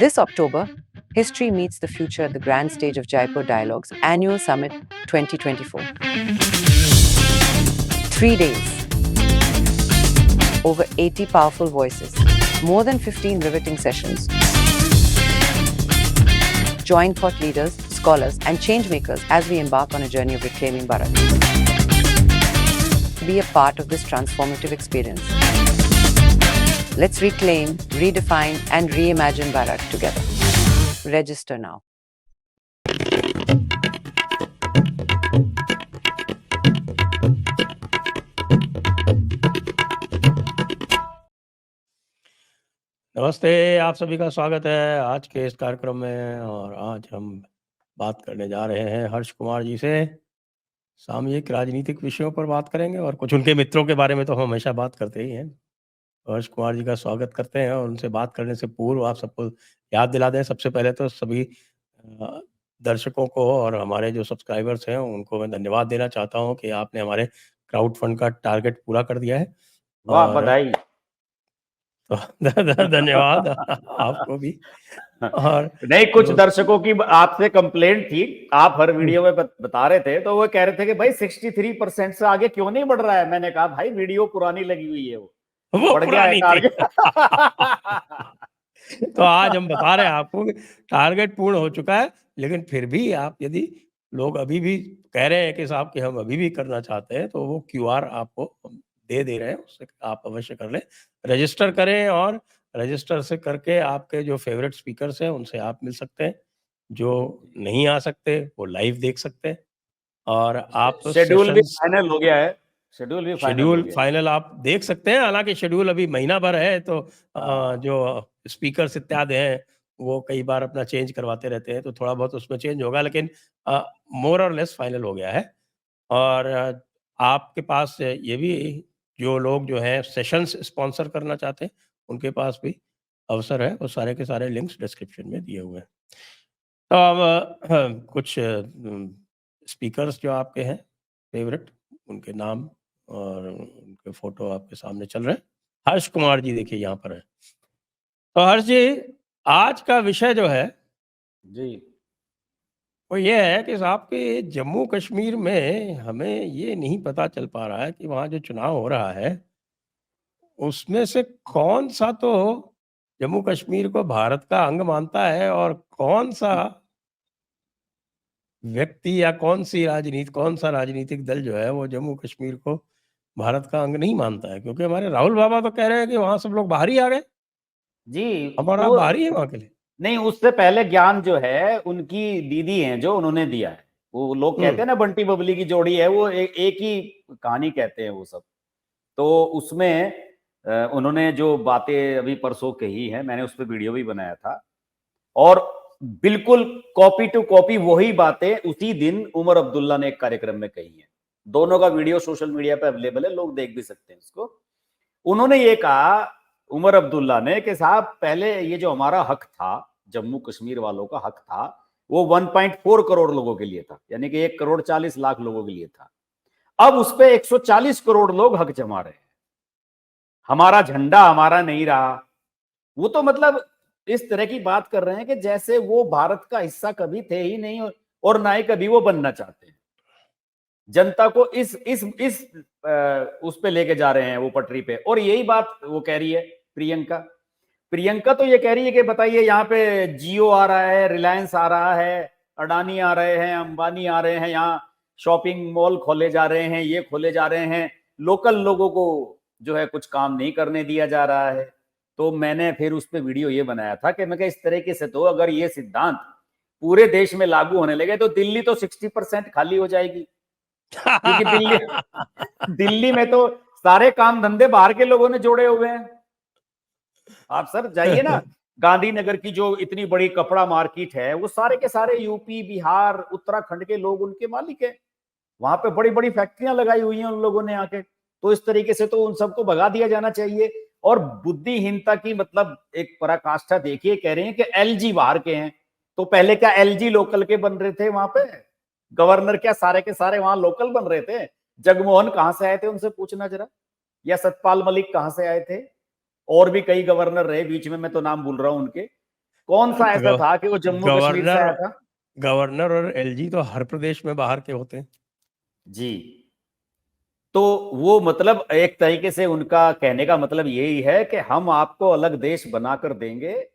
This October, history meets the future at the grand stage of Jaipur Dialogues Annual Summit 2024. 3 days, over 80 powerful voices, more than 15 riveting sessions. Join thought leaders, scholars, and changemakers as we embark on a journey of reclaiming Bharat. Be a part of this transformative experience. Let's reclaim, redefine, and reimagine Bharat together. Register now. नमस्ते, आप सभी का स्वागत है आज के इस कार्यक्रम में। और आज हम बात करने जा रहे हैं हर्ष कुमार जी से। सामयिक राजनीतिक विषयों पर बात करेंगे और कुछ उनके मित्रों के बारे में तो हम हमेशा बात करते ही हैं। हर्ष कुमार जी का स्वागत करते हैं और उनसे बात करने से पूर्व आप सबको याद दिला दें, सबसे पहले तो सभी दर्शकों को और हमारे जो सब्सक्राइबर्स हैं उनको मैं धन्यवाद देना चाहता हूं कि आपने हमारे क्राउड फंड का टारगेट पूरा कर दिया है। वाह, बधाई। तो धन्यवाद आपको भी। और नहीं, कुछ दर्शकों की आपसे कंप्लेंट थी, आप हर वीडियो में बता रहे थे, तो वो कह रहे थे कि भाई 63% से आगे क्यों नहीं बढ़ रहा है। मैंने कहा भाई वीडियो पुरानी लगी हुई है, वो बढ़ गया है टारगेट। तो आज हम बता रहे हैं आपको कि टारगेट पूर्ण हो चुका है, लेकिन फिर भी आप यदि लोग अभी भी कह रहे हैं कि साहब कि हम अभी भी करना चाहते हैं, तो वो QR आपको दे रहे हैं, उससे आप अवश्य कर लें, रजिस्टर करें। और रजिस्टर से करके आपके जो फेवरेट स्पीकर्स हैं उनसे आप मिल सकते हैं, जो नहीं आ सकते वो लाइव देख सकते हैं। और आप शेड्यूल भी फाइनल हो गया है, शेड्यूल फाइनल आप देख सकते हैं। हालांकि शेड्यूल अभी महीना भर है, तो जो स्पीकर्स इत्यादि हैं वो कई बार अपना चेंज करवाते रहते हैं, तो थोड़ा बहुत उसमें चेंज होगा, लेकिन मोर और लेस फाइनल हो गया है। और आपके पास ये भी, जो लोग जो है सेशंस स्पॉन्सर करना चाहते हैं उनके पास भी अवसर है, वो सारे के सारे लिंक्स डिस्क्रिप्शन में दिए हुए हैं। तो अब कुछ स्पीकर्स जो आपके हैं फेवरेट, उनके नाम और उनके फोटो आपके सामने चल रहे हैं। हर्ष कुमार जी देखिए यहाँ पर है। तो हर्ष जी, आज का विषय जो है जी, वो ये है कि साहब के जम्मू कश्मीर में हमें ये नहीं पता चल पा रहा है कि वहाँ जो चुनाव हो रहा है उसमें से कौन सा तो जम्मू कश्मीर को भारत का अंग मानता है और कौन सा व्यक्ति या कौन सा राजनीतिक दल जो है वो जम्मू कश्मीर को भारत का अंग नहीं मानता है। क्योंकि हमारे राहुल बाबा तो कह रहे हैं कि वहां सब लोग बाहर ही आ गए जी। और आप बाहर ही है वहां के लिए। नहीं, उससे पहले ज्ञान जो है उनकी दीदी हैं जो उन्होंने दिया है। वो लोग कहते हैं ना बंटी बबली की जोड़ी है, वो एक ही कहानी कहते हैं वो सब। तो उसमें उन्होंने जो बातें अभी परसों कही है, मैंने उस पर वीडियो भी बनाया था, और बिल्कुल कॉपी टू कॉपी वही बातें उसी दिन उमर अब्दुल्ला ने एक कार्यक्रम में कही है। दोनों का वीडियो सोशल मीडिया पे अवेलेबल है, लोग देख भी सकते हैं उसको। उन्होंने ये कहा, उमर अब्दुल्ला ने, कि साहब पहले ये जो हमारा हक था, जम्मू कश्मीर वालों का हक था, वो 1.4 करोड़ लोगों के लिए था, यानी कि 1,40,00,000 लोगों के लिए था। अब उस पे 140 करोड़ लोग हक जमा रहे हैं। हमारा झंडा हमारा नहीं रहा। वो तो मतलब इस तरह की बात कर रहे हैं कि जैसे वो भारत का हिस्सा कभी थे ही नहीं, और ना ही कभी वो बनना चाहते हैं। जनता को इस उस पे लेके जा रहे हैं वो पटरी पे। और यही बात वो कह रही है प्रियंका तो ये कह रही है कि बताइए, यहाँ पे जियो आ रहा है, रिलायंस आ रहा है, अडानी आ रहे हैं, अंबानी आ रहे हैं, यहाँ शॉपिंग मॉल खोले जा रहे हैं, ये खोले जा रहे हैं, लोकल लोगों को जो है कुछ काम नहीं करने दिया जा रहा है। तो मैंने फिर उस पर वीडियो ये बनाया था कि मैं इस तरीके से, तो अगर ये सिद्धांत पूरे देश में लागू होने लगे तो दिल्ली तो 60% खाली हो जाएगी। क्योंकि दिल्ली में तो सारे काम धंधे बाहर के लोगों ने जोड़े हुए हैं। आप सर जाइए ना, गांधीनगर की जो इतनी बड़ी कपड़ा मार्केट है, वो सारे के सारे यूपी, बिहार, उत्तराखंड के लोग उनके मालिक है। वहां पे बड़ी बड़ी फैक्ट्रियां लगाई हुई हैं उन लोगों ने आके। तो इस तरीके से तो उन सबको भगा दिया जाना चाहिए। और बुद्धिहीनता की मतलब एक पराकाष्ठा देखिए, कह रहे हैं कि LG बाहर के हैं। तो पहले क्या LG लोकल के बन रहे थे वहां पे? गवर्नर क्या सारे के सारे वहां लोकल बन रहे थे? जगमोहन कहां से आए थे उनसे पूछना जरा, या सतपाल मलिक कहां से आए थे? और भी कई गवर्नर रहे बीच में, मैं तो नाम भूल रहा हूं उनके। कौन सा ऐसा गव- था कि वो जम्मू कश्मीर से आया गवर्नर था? गवर्नर और एलजी तो हर प्रदेश में बाहर के होते हैं। जी। तो वो मतलब एक तरीके से उनका कहने का मतलब यही है कि हम आपको अलग देश बनाकर देंगे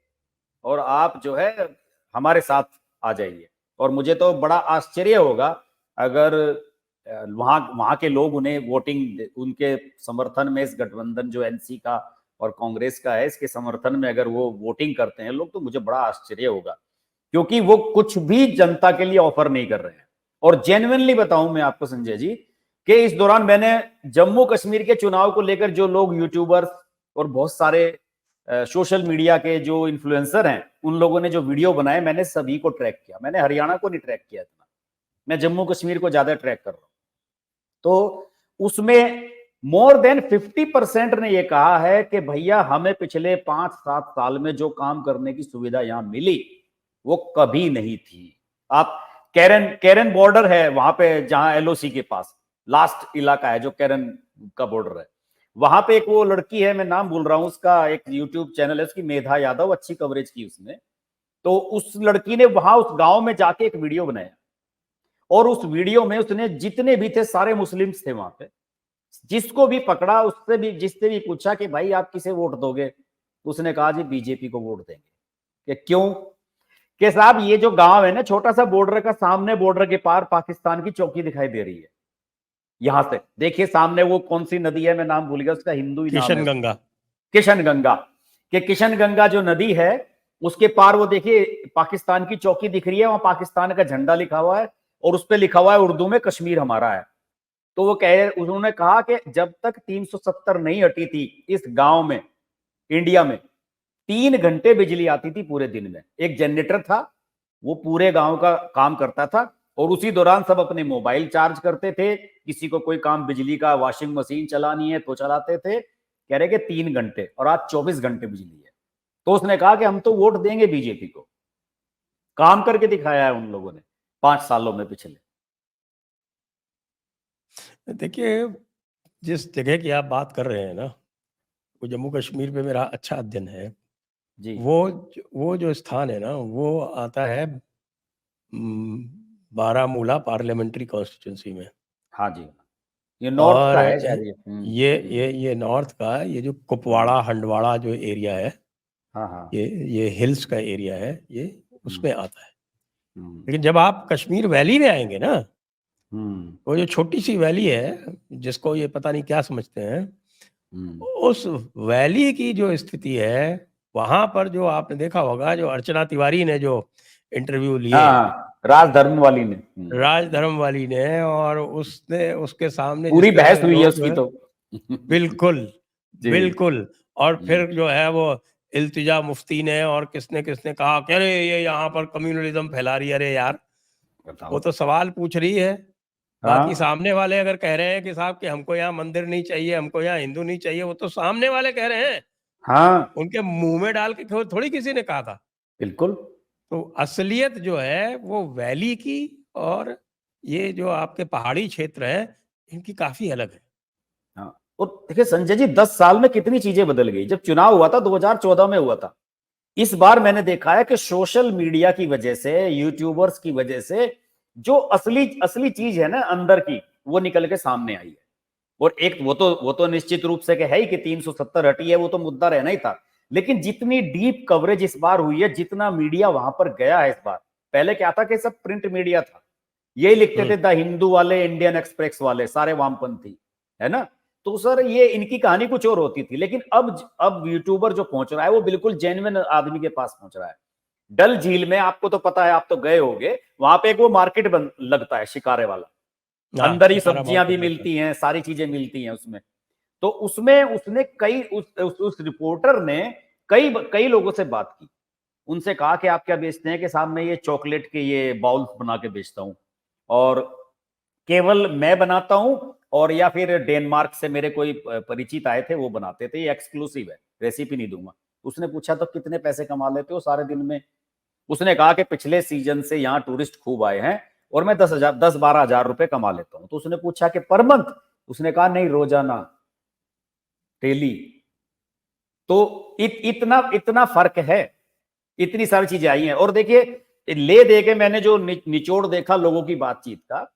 और आप जो है हमारे साथ आ जाइए। और मुझे तो बड़ा आश्चर्य होगा अगर वहां वहां के लोग उन्हें वोटिंग, उनके समर्थन में, इस गठबंधन जो एनसी का और कांग्रेस का है, इसके समर्थन में अगर वो वोटिंग करते हैं लोग, तो मुझे बड़ा आश्चर्य होगा, क्योंकि वो कुछ भी जनता के लिए ऑफर नहीं कर रहे हैं। और जेन्युइनली बताऊं मैं आपको संजय जी, कि इस दौरान मैंने जम्मू कश्मीर के चुनाव को लेकर जो लोग यूट्यूबर्स और बहुत सारे सोशल मीडिया के जो इन्फ्लुएंसर हैं, उन लोगों ने जो वीडियो बनाए, मैंने सभी को ट्रैक किया। मैंने हरियाणा को नहीं ट्रैक किया इतना, मैं जम्मू कश्मीर को ज्यादा ट्रैक कर रहा हूं। तो उसमें मोर देन 50% ने यह कहा है कि भैया हमें पिछले 5-7 साल में जो काम करने की सुविधा यहां मिली वो कभी नहीं थी। आप कैरन बॉर्डर है वहां पे, जहां एलओसी के पास लास्ट इलाका है जो कैरन का बॉर्डर है, वहां पे एक वो लड़की है, मैं नाम भूल रहा हूं उसका, एक यूट्यूब चैनल है उसकी, मेधा यादव, अच्छी कवरेज की उसने। तो उस लड़की ने वहां उस गांव में जाके एक वीडियो बनाया, और उस वीडियो में उसने जितने भी थे सारे मुस्लिम्स थे वहां पे, जिसको भी पकड़ा उससे भी, जिससे भी पूछा कि भाई आप किसे वोट दोगे, उसने कहा जी बीजेपी को वोट देंगे। कि क्यों? कि साहब ये जो गांव है ना, छोटा सा बॉर्डर का, सामने बॉर्डर के पार पाकिस्तान की चौकी दिखाई दे रही है। यहां से देखिए सामने वो कौन सी नदी है, मैं नाम भूल गया उसका, हिंदू ही नाम है, किशन गंगा। किशन गंगा। कि किशन गंगा जो नदी है उसके पार वो देखिए पाकिस्तान की चौकी दिख रही है, वहां पाकिस्तान का झंडा लिखा हुआ है और उस पर लिखा हुआ है उर्दू में कश्मीर हमारा है। तो वो उन्होंने कहा कि जब तक 370 नहीं हटी थी इस गांव में, इंडिया में 3 घंटे बिजली आती थी पूरे दिन में। एक जनरेटर था, वो पूरे गांव का काम करता था, और उसी दौरान सब अपने मोबाइल चार्ज करते थे, किसी को कोई काम बिजली का, वॉशिंग मशीन चलानी है तो चलाते थे। कह रहे कि 3 घंटे, और आज 24 घंटे बिजली है। तो उसने कहा कि हम तो वोट देंगे बीजेपी को। काम करके दिखाया है उन लोगों ने 5 सालों में पिछले। देखिए, जिस जगह की आप बात कर रहे हैं ना, वो जम्मू कश्मीर पे मेरा अच्छा अध्ययन है। जी। वो जो स्थान है ना, वो आता है बारामूला पार्लियामेंट्री कॉन्स्टिट्यूंसी में। हाँ जी, ये नॉर्थ और का है शायद ये। ये नॉर्थ का, ये जो कुपवाड़ा हंडवाड़ा जो एरिया है, हाँ हाँ। ये हिल्स का एरिया है, ये उसमें आता है। हम्म लेकिन जब आप कश्मीर वैली में आएंगे ना, हम्म वो जो छोटी सी वैली है जिसको ये पता नहीं क्या समझते हैं, हम्म। उस वैली की जो स्थिति है, वहां पर जो आपने देखा होगा, जो अर्चना तिवारी ने जो इंटरव्यू लिए, हाँ, राजधर्म वाली ने। राजधर्म वाली ने, और उसने उसके सामने जिस पूरी तरह बहस से हुई है लोग जो उसकी है, तो। बिल्कुल जी। बिल्कुल। और हम्म, फिर जो है वो इल्तिजा मुफ्ती ने और किसने किसने कहा कि अरे ये यहाँ पर कम्युनलिज्म फैला रही है। अरे यार, वो बताओ। तो सवाल पूछ रही है, बाकी हाँ सामने वाले अगर कह रहे हैं कि साहब कि हमको यहाँ मंदिर नहीं चाहिए, हमको यहाँ हिंदू नहीं चाहिए, वो तो सामने वाले कह रहे हैं, हाँ, उनके मुंह में डाल के थोड़ी किसी ने कहा था। बिल्कुल। तो असलियत जो है वो वैली की और ये जो आपके पहाड़ी क्षेत्र है, इनकी काफी अलग है। हाँ, और देखिए संजय जी, 10 साल में कितनी चीजें बदल गई। जब चुनाव हुआ था 2014 में हुआ था, इस बार मैंने देखा है कि सोशल मीडिया की वजह से, यूट्यूबर्स की वजह से, जो असली असली चीज है ना अंदर की, वो निकल के सामने आई है। और एक वो तो निश्चित रूप से कि है ही कि 370 हटी है, वो तो मुद्दा रहना ही था। लेकिन जितनी डीप कवरेज इस बार हुई है, जितना मीडिया वहां पर गया है इस बार, पहले क्या था कि सब प्रिंट मीडिया था, यही लिखते थे, द हिंदू वाले, इंडियन एक्सप्रेस वाले, सारे वामपंथी, है ना। तो सर ये इनकी कहानी कुछ और होती थी। लेकिन अब यूट्यूबर जो पहुंच रहा है वो बिल्कुल जेन्युइन आदमी के पास पहुंच रहा है। डल झील में आपको तो पता है, आप तो गए होगे, वहां पे एक वो मार्केट लगता है शिकारे वाला, हाँ, अंदर ही शिकारा सब्जियां भी मार्केट लगता है। मिलती हैं, सारी चीजें मिलती हैं उसमें। तो उसमें उसने कई उस रिपोर्टर ने कई कई लोगों से बात की, उनसे कहा कि आप क्या बेचते हैं? कि साहब मैं ये चॉकलेट के ये बाउल्स बना के बेचता हूं, और केवल मैं बनाता हूं, और या फिर डेनमार्क से मेरे कोई परिचित आए थे वो बनाते थे, ये एक्सक्लूसिव है, रेसिपी नहीं दूंगा। उसने पूछा तो कितने पैसे कमा लेते हो सारे दिन में? उसने कहा कि पिछले सीजन से यहाँ टूरिस्ट खूब आए हैं और मैं 10-12 हजार रुपए कमा लेता हूं। तो उसने पूछा कि पर मंथ? उसने कहा नहीं, रोजाना, डेली। तो इतना इतना फर्क है। इतनी सारी चीजें आई हैं। और देखिए ले दे के मैंने जो निचोड़ देखा लोगों की बातचीत का,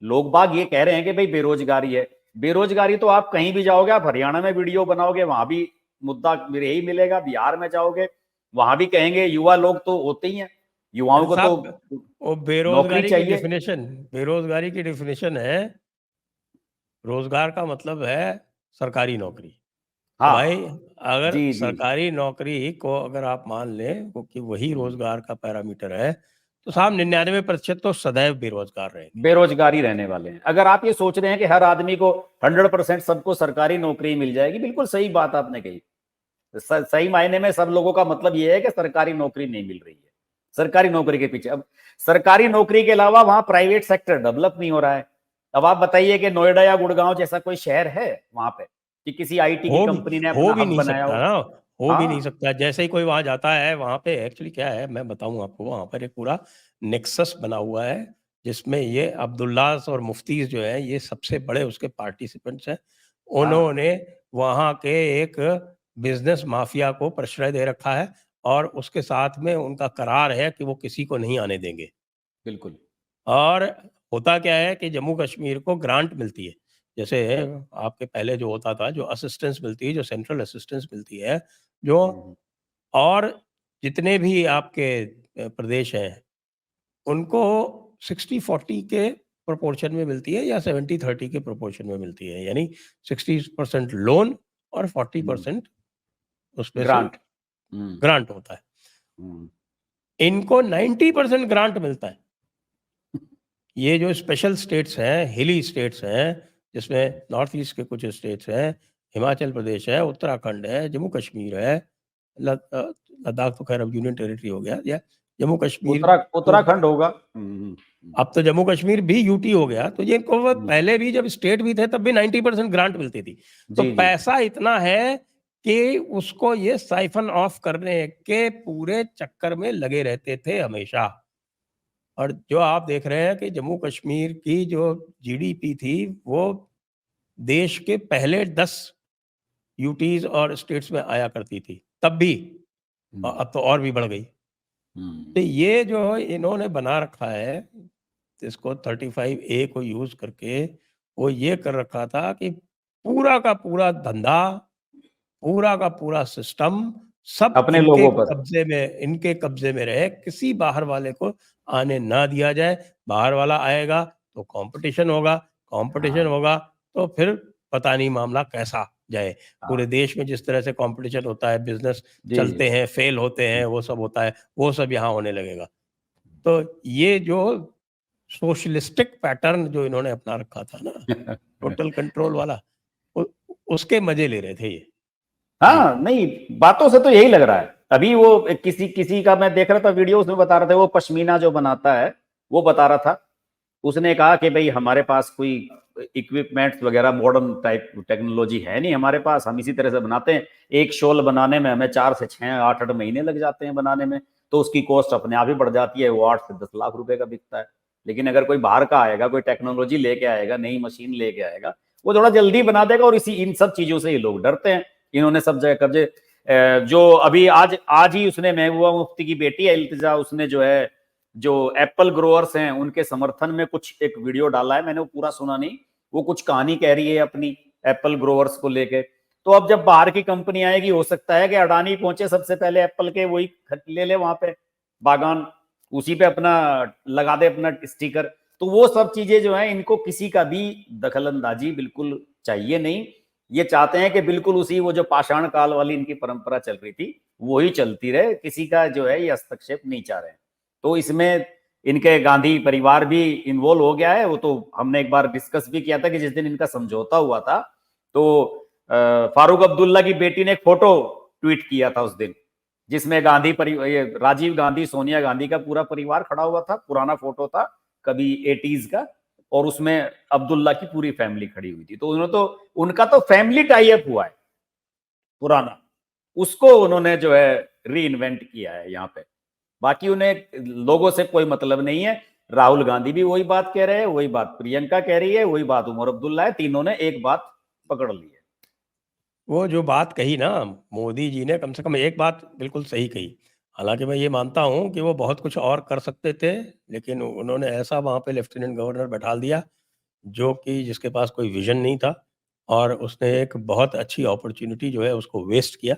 लोग बाग ये कह रहे हैं कि भाई बेरोजगारी है। बेरोजगारी तो आप कहीं भी जाओगे, आप हरियाणा में वीडियो बनाओगे वहां भी मुद्दा यही मिलेगा, बिहार में जाओगे वहां भी कहेंगे युवा लोग तो होते ही हैं, युवाओं को तो वो नौकरी चाहिए। बेरोजगारी की डेफिनेशन है, रोजगार का मतलब है सरकारी नौकरी। हाँ भाई अगर जी जी सरकारी नौकरी को अगर आप मान लें कि वही रोजगार का पैरामीटर है, तो साहब 99% तो सदैव बेरोजगार रहेंगे। बेरोजगारी रहने वाले हैं। अगर आप ये सोच रहे हैं कि हर आदमी को 100% सबको सरकारी नौकरी मिल जाएगी, बिल्कुल सही बात आपने कही। सही मायने में सब लोगों का मतलब ये है कि सरकारी नौकरी नहीं मिल रही है, सरकारी नौकरी के पीछे। अब सरकारी नौकरी के अलावा वहां प्राइवेट सेक्टर डेवलप नहीं हो रहा है। अब आप बताइए कि नोएडा या गुड़गांव जैसा कोई शहर है वहां पे कि किसी आईटी की कंपनी ने अपना हो भी हब नहीं बनाया सकता हो? ना, हो भी नहीं हाँ सकता। जैसे ही कोई वहां जाता है, वहां पे एक्चुअली क्या है मैं बताऊं आपको, वहां पर एक पूरा नेक्सस बना हुआ है जिसमें ये अब्दुल्लास और मुफ्तीज जो है ये सबसे बड़े उसके पार्टिसिपेंट्स हैं। उन्होंने वहां के एक बिजनेस माफिया को प्रश्रय दे रखा है और उसके साथ में उनका करार है कि वो किसी को नहीं आने देंगे। बिल्कुल। और होता क्या है कि जम्मू कश्मीर को ग्रांट मिलती है, जैसे आपके पहले जो होता था, जो असिस्टेंस मिलती है, जो सेंट्रल असिस्टेंस मिलती है, जो हम्म, और जितने भी आपके प्रदेश हैं, उनको 60-40 के प्रोपोर्शन में मिलती है या 70-30 के प्रोपोर्शन में मिलती है। यानी 60% लोन और 40% उसमें से ग्रांट। हम्म, ग्रांट होता है। हम्म, इनको 90% ग्रांट मिलता है। ये जो स्पेशल स्टेट्स हैं, हिली स्टेट्स हैं, जिसमें नॉर्थ ईस्ट के कुछ स्टेट्स हैं, हिमाचल प्रदेश है, उत्तराखंड है, जम्मू कश्मीर है, लद्दाख तो खैर अब यूनियन टेरिटरी हो गया, या जम्मू कश्मीर तो उत्तराखंड होगा। अब तो जम्मू कश्मीर भी यूटी हो गया। तो ये इनको वो हम्म, पहले भी जब स्टेट भी थे तब भी 90% ग्रांट मिलती थी। तो जी जी पैसा इतना है कि उसको ये साइफन ऑफ करने के पूरे चक्कर में लगे रहते थे हमेशा। और जो आप देख रहे हैं कि जम्मू कश्मीर की जो जीडीपी थी वो देश के पहले 10 यूटीज और स्टेट्स में आया करती थी तब भी, और अब तो और भी बढ़ गई। तो ये जो इन्होंने बना रखा है, इसको 35A को यूज करके वो ये कर रखा था कि पूरा का पूरा धंधा, पूरा का पूरा सिस्टम सब अपने लोगों पर। इनके कब्जे में रहे, किसी बाहर वाले को आने ना दिया जाए। बाहर वाला आएगा तो कंपटीशन होगा, कंपटीशन हाँ होगा तो फिर पता नहीं मामला कैसा जाए। पूरे हाँ देश में जिस तरह से कंपटीशन होता है, बिजनेस जी जी चलते हैं, फेल होते हैं, वो सब होता है, वो सब यहाँ होने लगेगा। तो ये जो सोशलिस्टिक पैटर्न जो इन्होंने अपना रखा था ना, टोटल कंट्रोल वाला, उ, उसके मजे ले रहे थे ये। जी। हाँ नहीं, बातों से तो यही लग रहा है। अभी वो किसी किसी का मैं देख रहा था वीडियो, उसमें बता रहा था वो पश्मीना जो बनाता है वो बता रहा था। उसने कहा कि भाई हमारे पास कोई इक्विपमेंट्स वगैरह मॉडर्न टाइप टेक्नोलॉजी है नहीं हमारे पास, हम इसी तरह से बनाते हैं। एक शॉल बनाने में हमें 4 से 6 8 महीने लग जाते हैं बनाने में, तो उसकी कॉस्ट अपने आप ही बढ़ जाती है, वो 8 से 10 लाख रुपए का बिकता है। लेकिन अगर कोई बाहर का आएगा, कोई टेक्नोलॉजी लेके आएगा, नई मशीन लेके आएगा, वो थोड़ा जल्दी बना देगा। और इसी इन सब चीजों से ही लोग डरते हैं। इन्होंने सब जगह कब्जे, जो अभी आज आज ही उसने महबूबा मुफ्ती की बेटी है इल्तिजा, उसने जो है जो एप्पल ग्रोअर्स हैं उनके समर्थन में कुछ एक वीडियो डाला है, मैंने वो पूरा सुना नहीं। वो कुछ कहानी कह रही है अपनी एप्पल ग्रोअर्स को लेके। तो अब जब बाहर की कंपनी आएगी, हो सकता है कि अडानी पहुंचे सबसे पहले एप्पल के, वही ले ले वहां पे बागान, उसी पे अपना लगा दे अपना स्टिकर। तो वो सब चीजें जो है, इनको किसी का भी दखलंदाजी बिल्कुल चाहिए नहीं। ये चाहते हैं कि बिल्कुल उसी वो जो पाषाण काल वाली इनकी परंपरा चल रही थी वही चलती रहे, किसी का जो है ये हस्तक्षेप नहीं चाह रहे हैं। तो इसमें इनके गांधी परिवार भी इन्वॉल्व हो गया है। वो तो हमने एक बार डिस्कस भी किया था कि जिस दिन इनका समझौता हुआ था, तो फारूक अब्दुल्ला की बेटी ने एक फोटो ट्वीट किया था उस दिन, जिसमें गांधी राजीव गांधी, सोनिया गांधी का पूरा परिवार खड़ा हुआ था। पुराना फोटो था कभी 80s का, और उसमें अब्दुल्ला की पूरी फैमिली खड़ी हुई थी। तो उन्होंने तो उनका तो फैमिली टाई अप हुआ है पुराना, उसको उन्होंने जो है री इन्वेंट किया है यहाँ पे। बाकी उन्हें लोगों से कोई मतलब नहीं है। राहुल गांधी भी वही बात कह रहे हैं, वही बात प्रियंका कह रही है, वही बात उमर अब्दुल्ला है, तीनों ने एक बात पकड़ ली है। वो जो बात कही ना मोदी जी ने, कम से कम एक बात बिल्कुल सही कही। हालांकि मैं ये मानता हूं कि वो बहुत कुछ और कर सकते थे, लेकिन उन्होंने ऐसा वहां पे लेफ्टिनेंट गवर्नर बैठा दिया जो कि जिसके पास कोई विजन नहीं था, और उसने एक बहुत अच्छी अपॉर्चुनिटी जो है उसको वेस्ट किया।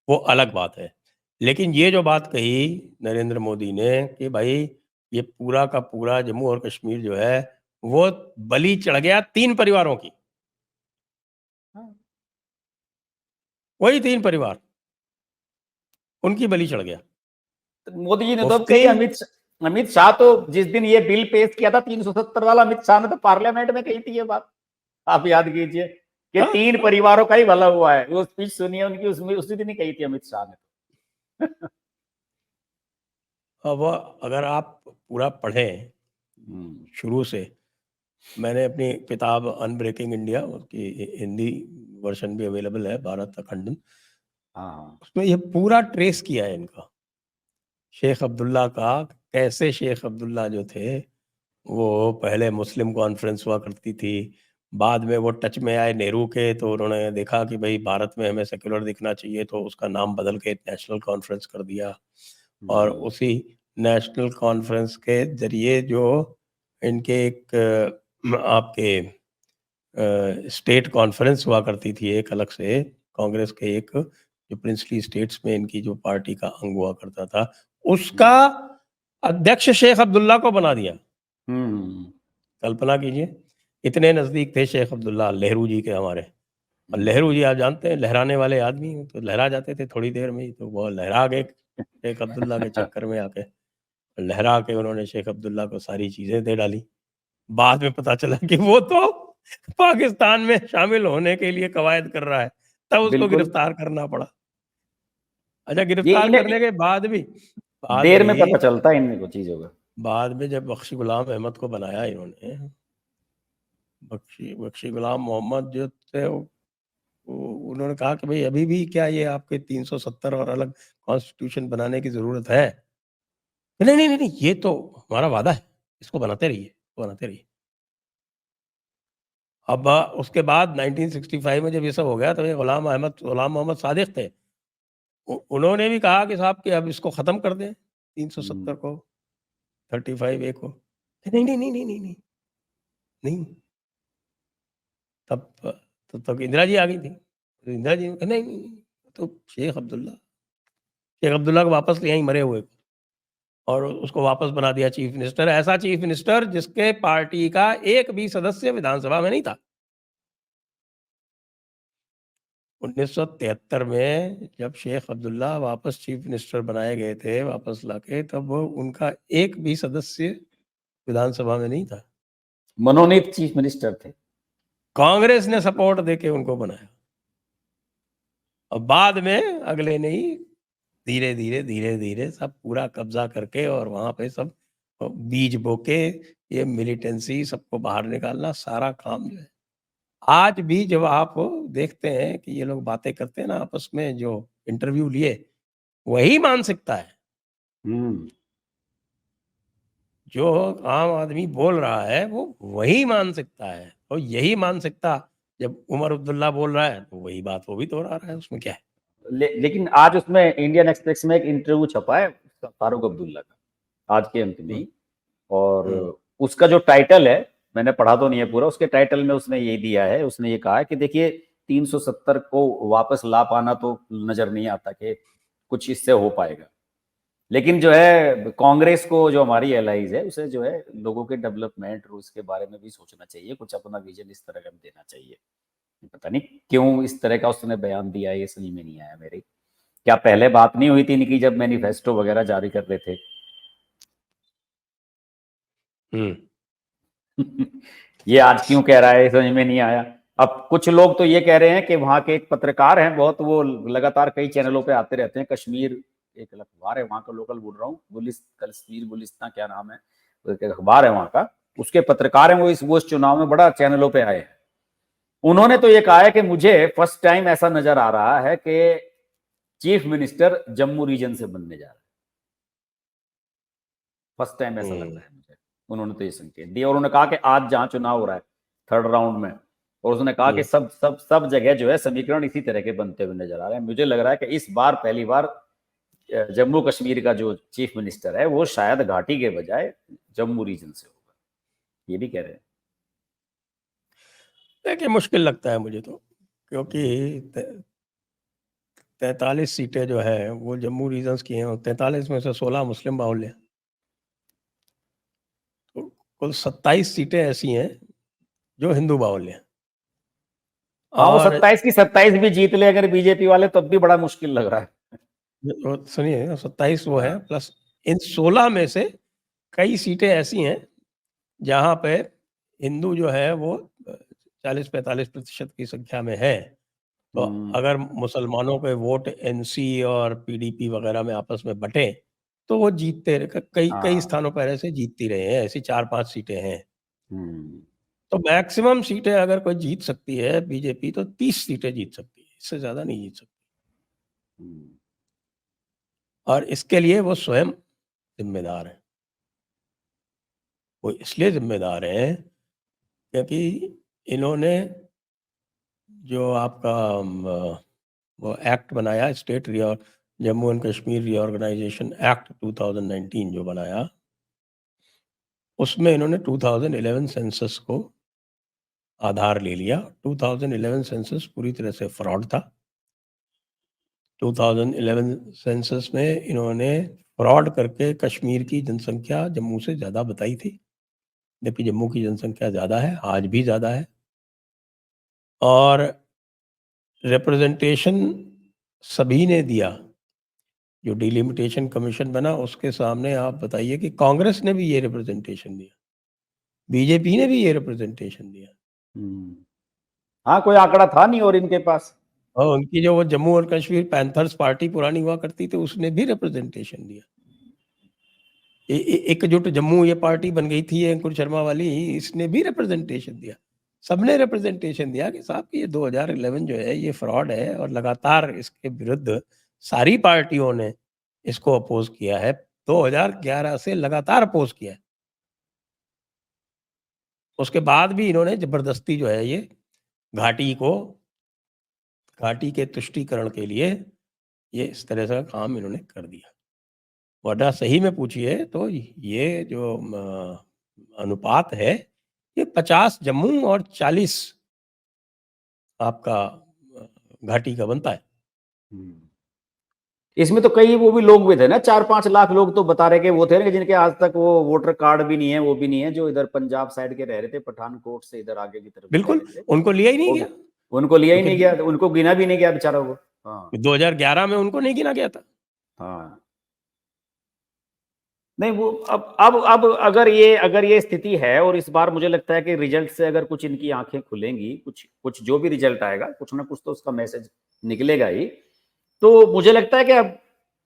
वो अलग बात है। लेकिन ये जो बात कही नरेंद्र मोदी ने कि भाई ये पूरा का पूरा जम्मू और कश्मीर जो है वो बलि चढ़ गया 3 परिवारों की। हाँ। वही 3 परिवार, उनकी बलि चढ़ गया। तो मोदी जी ने तो मुफ्ती कही, अमित शाह तो जिस दिन ये बिल पेश किया था 370 वाला, अमित शाह ने तो पार्लियामेंट में कही थी ये बात, आप याद कीजिए कि हाँ? 3 परिवारों का ही भला हुआ है। वो स्पीच सुनिए उनकी, उसमें उसी दिन ही कही थी अमित शाह ने। अब अगर आप पूरा पढ़ें शुरू से, मैंने अपनी किताब अनब्रेकिंग इंडिया, उसकी हिंदी वर्जन भी अवेलेबल है, भारत अखंडन, हाँ। उसमें ये पूरा ट्रेस किया है इनका, शेख अब्दुल्ला का। कैसे शेख अब्दुल्ला जो थे वो पहले मुस्लिम कॉन्फ्रेंस हुआ करती थी, बाद में वो टच में आए नेहरू के, तो उन्होंने देखा कि भाई भारत में हमें सेक्युलर दिखना चाहिए, तो उसका नाम बदल के नेशनल कॉन्फ्रेंस कर दिया। और उसी नेशनल कॉन्फ्रेंस के जरिए जो इनके एक आपके स्टेट कॉन्फ्रेंस हुआ करती थी एक अलग से, कांग्रेस के एक जो प्रिंसली स्टेट्स में इनकी जो पार्टी का अंग हुआ करता था, उसका अध्यक्ष शेख अब्दुल्ला को बना दिया। कल्पना कीजिए, इतने नजदीक थे शेख अब्दुल्ला नेहरू जी के हमारे। और नेहरू जी आप जानते हैं लहराने वाले आदमी, तो लहरा जाते थे थोड़ी देर में ही, तो वो लहरा गए शेख अब्दुल्ला के चक्कर में आके। लहरा के उन्होंने शेख अब्दुल्ला को सारी चीजें दे डाली। बाद में पता चला कि वो तो पाकिस्तान में शामिल होने के लिए कवायद कर रहा है, तब उसको बिल्कुल। गिरफ्तार करना पड़ा। अच्छा, ये गिरफ्तार करने के बाद भी देर में पता चलता है इनको चीजों का। बाद में जब बख्शी गुलाम अहमद को बनाया इन्होंने, बख्शी गुलाम मोहम्मद जो थे उन्होंने कहा कि भाई अभी भी क्या ये आपके 370 और अलग कॉन्स्टिट्यूशन बनाने की जरूरत है? नहीं नहीं नहीं नहीं, ये तो हमारा वादा है, इसको बनाते रहिए, इसको बनाते रहिए। अब उसके बाद 1965 में जब ये सब हो गया, तो ये गुलाम मोहम्मद सादिक थे, उन्होंने भी कहा कि साहब कि अब इसको खत्म कर दें 370 को, 35A को। नहीं नहीं नहीं नहीं नहीं नहीं नहीं। तब तब इंदिरा जी आ गई थी, तो इंदिरा जी ने कहा नहीं नहीं नहीं, तो शेख अब्दुल्ला को वापस ले आई मरे हुए को, और उसको वापस बना दिया चीफ मिनिस्टर। ऐसा चीफ मिनिस्टर जिसके पार्टी का एक भी सदस्य विधानसभा में नहीं था। 1973 में जब शेख अब्दुल्ला वापस चीफ मिनिस्टर बनाए गए थे वापस लाके, तब उनका एक भी सदस्य विधानसभा में नहीं था। मनोनीत चीफ मिनिस्टर थे। कांग्रेस ने सपोर्ट देके उनको बनाया, और बाद में अगले ने ही धीरे धीरे सब पूरा कब्जा करके, और वहां पे सब बीज बोके ये मिलिटेंसी सबको बाहर निकालना सारा काम जो है। आज भी जब आप देखते हैं कि ये लोग बातें करते हैं ना आपस में, जो इंटरव्यू लिए, वही मानसिकता है जो आम आदमी बोल रहा है, वो वही मानसिकता है। और यही मानसिकता जब उमर अब्दुल्ला बोल रहा है, तो वही बात वो भी दोहरा रहा है, उसमें क्या है। लेकिन आज उसमें इंडियन एक्सप्रेस में एक इंटरव्यू छपा है फारूक अब्दुल्ला का, आज के अंत में ही, और उसका जो टाइटल है, मैंने पढ़ा तो नहीं है पूरा, उसके टाइटल में उसने ये दिया है, उसने ये कहा है कि देखिए 370 को वापस ला पाना तो नजर नहीं आता कि कुछ इससे हो पाएगा, लेकिन जो है कांग्रेस को, जो हमारी एलाइज है, उसे जो है लोगों के डेवलपमेंट और उसके बारे में भी सोचना चाहिए, कुछ अपना विजन इस तरह का देना चाहिए। पता नहीं क्यों इस तरह का उसने बयान दिया है, ये समझ में नहीं आया मेरे। क्या पहले बात नहीं हुई थी इनकी जब मैनिफेस्टो वगैरह जारी कर रहे थे? ये आज क्यों कह रहा है, समझ में नहीं आया। अब कुछ लोग तो ये कह रहे हैं कि वहां के एक पत्रकार हैं बहुत, वो लगातार कई चैनलों पे आते रहते हैं, कश्मीर एक अखबार है वहां का, लोकल बोल रहा हूँ, कश्मीर गुलिस्तान क्या नाम है, एक अखबार है वहां का, उसके पत्रकार हैं वो इस चुनाव में बड़ा चैनलों पे आए हैं। उन्होंने तो ये कहा है कि मुझे फर्स्ट टाइम ऐसा नजर आ रहा है कि चीफ मिनिस्टर जम्मू रीजन से बनने जा रहा है, फर्स्ट टाइम ऐसा लग रहा है मुझे। उन्होंने तो ये संकेत दिया, और उन्होंने कहा कि आज जहां चुनाव हो रहा है 3rd राउंड में, और उसने कहा कि सब जगह जो है समीकरण इसी तरह के बनते हुए नजर आ रहे हैं। मुझे लग रहा है कि इस बार पहली बार जम्मू कश्मीर का जो चीफ मिनिस्टर है वो शायद घाटी के बजाय जम्मू रीजन से होगा, ये भी कह रहे हैं। देखिए मुश्किल लगता है मुझे तो, क्योंकि 43 सीटें जो है वो जम्मू रीजन्स की हैं और 43 में से 16 मुस्लिम बाहुल्य हैं, तो कुल 27 सीटें ऐसी हैं जो हिंदू बाहुल्य हैं। हाँ, वो और 27 की 27 भी जीत ले अगर बीजेपी वाले, तब भी बड़ा मुश्किल लग रहा है। सुनिए 27 वो है, हाँ। प्लस इन 16 में से कई सीटें ऐसी हैं जहां पे हिंदू जो है वो 40-45% की संख्या में है। तो अगर मुसलमानों के वोट एनसी और पीडीपी वगैरह में आपस में बटे तो वो जीतते कई हाँ। स्थानों पर ऐसे जीतती रहे हैं, ऐसी 4-5 सीटें हैं। हम्म। तो मैक्सिमम सीटें अगर कोई जीत सकती है बीजेपी तो 30 सीटें जीत सकती है, इससे ज्यादा नहीं जीत सकती। हम्म। और इसके लिए वो स्वयं जिम्मेदार है। वो इसलिए जिम्मेदार हैं क्योंकि इन्होंने जो आपका वो एक्ट बनाया, state Jammu and Kashmir reorganisation act 2019 जो बनाया, उसमें इन्होंने 2011 सेंसस को आधार ले लिया। 2011 सेंसस पूरी तरह से फ्रॉड था। 2011 सेंसस में इन्होंने फ्रॉड करके कश्मीर की जनसंख्या जम्मू से ज़्यादा बताई थी, जबकि जम्मू की जनसंख्या ज़्यादा है, आज भी ज़्यादा है। और रिप्रेजेंटेशन सभी ने दिया। जो डिलिमिटेशन कमीशन बना उसके सामने आप बताइए कि कांग्रेस ने भी ये रिप्रेजेंटेशन दिया, बीजेपी ने भी ये रिप्रेजेंटेशन दिया, हाँ, कोई आंकड़ा था नहीं और इनके पास। और उनकी जो वो जम्मू और कश्मीर पैंथर्स पार्टी पुरानी हुआ करती थी उसने भी रिप्रेजेंटेशन दिया। एकजुट जम्मू ये पार्टी बन गई थी अंकुर शर्मा वाली, इसने भी रिप्रेजेंटेशन दिया। सबने रिप्रेजेंटेशन दिया कि साहब कि ये 2011 जो है ये फ्रॉड है, और लगातार इसके विरुद्ध सारी पार्टियों ने इसको अपोज किया है। 2011 से लगातार अपोज किया है। उसके बाद भी इन्होंने जबरदस्ती जो है ये घाटी के तुष्टीकरण के लिए ये इस तरह का काम इन्होंने कर दिया। वरना सही में पूछिए तो ये जो अनुपात है ये 50 जम्मू और 40 आपका घाटी का बनता है। इसमें तो कई वो भी लोग भी थे ना, 4-5 लाख लोग तो बता रहे कि वो थे ना, जिनके आज तक वो वोटर कार्ड भी नहीं है, वो भी नहीं है, जो इधर पंजाब साइड के रह रहे थे, पठानकोट से इधर आगे की तरफ रह बिल्कुल, रहे थे, उनको लिया ही नहीं गया, उनको लिया ही नहीं गया, उनको गिना भी नहीं गया बेचारों को। हाँ, 2011 में उनको नहीं गिना गया था। हाँ। नहीं, वो अब अगर ये स्थिति है, और इस बार मुझे लगता है कि रिजल्ट से अगर कुछ इनकी आंखें खुलेंगी, कुछ जो भी रिजल्ट आएगा, कुछ ना कुछ तो उसका मैसेज निकलेगा ही। तो मुझे लगता है कि अब